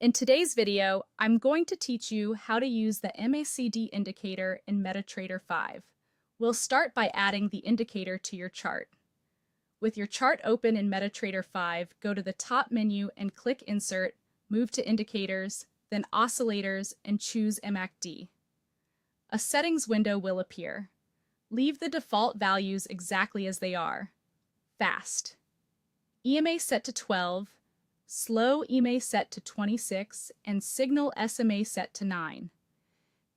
In today's video, I'm going to teach you how to use the MACD indicator in MetaTrader 5. We'll start by adding the indicator to your chart. With your chart open in MetaTrader 5, go to the top menu and click Insert, move to Indicators, then Oscillators, and choose MACD. A settings window will appear. Leave the default values exactly as they are. Fast. EMA set to 12, slow EMA set to 26, and signal SMA set to 9.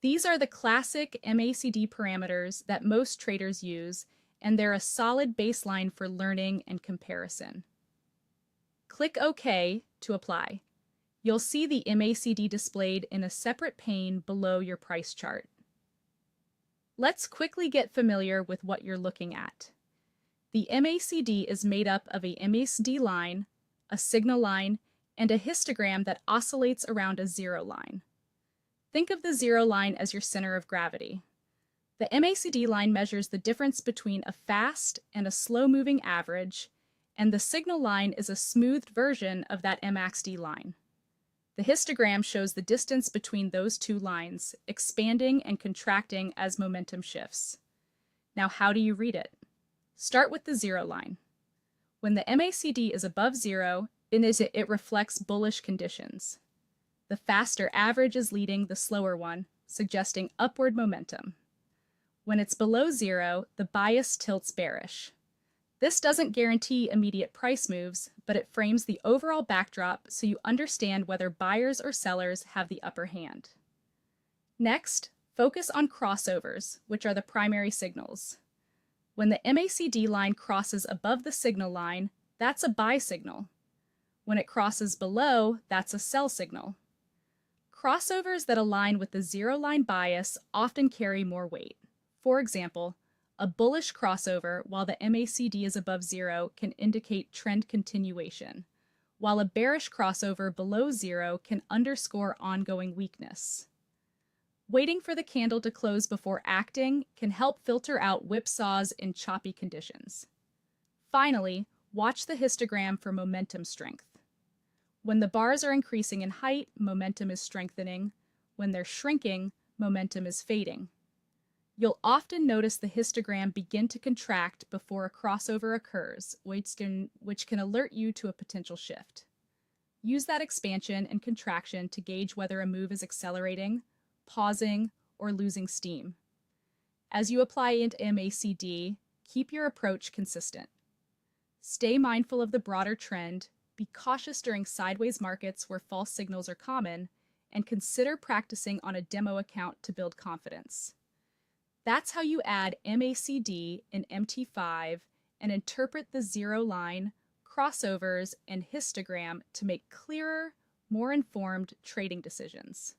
These are the classic MACD parameters that most traders use, and they're a solid baseline for learning and comparison. Click OK to apply. You'll see the MACD displayed in a separate pane below your price chart. Let's quickly get familiar with what you're looking at. The MACD is made up of a MACD line, a signal line, and a histogram that oscillates around a zero line. Think of the zero line as your center of gravity. The MACD line measures the difference between a fast and a slow-moving average, and the signal line is a smoothed version of that MACD line. The histogram shows the distance between those two lines, expanding and contracting as momentum shifts. Now, how do you read it? Start with the zero line. When the MACD is above zero, it reflects bullish conditions. The faster average is leading the slower one, suggesting upward momentum. When it's below zero, the bias tilts bearish. This doesn't guarantee immediate price moves, but it frames the overall backdrop so you understand whether buyers or sellers have the upper hand. Next, focus on crossovers, which are the primary signals. When the MACD line crosses above the signal line, that's a buy signal. When it crosses below, that's a sell signal. Crossovers that align with the zero line bias often carry more weight. For example, a bullish crossover while the MACD is above zero can indicate trend continuation, while a bearish crossover below zero can underscore ongoing weakness. Waiting for the candle to close before acting can help filter out whipsaws in choppy conditions. Finally, watch the histogram for momentum strength. When the bars are increasing in height, momentum is strengthening. When they're shrinking, momentum is fading. You'll often notice the histogram begin to contract before a crossover occurs, which can alert you to a potential shift. Use that expansion and contraction to gauge whether a move is accelerating, pausing, or losing steam. As you apply into MACD, keep your approach consistent. Stay mindful of the broader trend, be cautious during sideways markets where false signals are common, and consider practicing on a demo account to build confidence. That's how you add MACD in MT5 and interpret the zero line, crossovers, and histogram to make clearer, more informed trading decisions.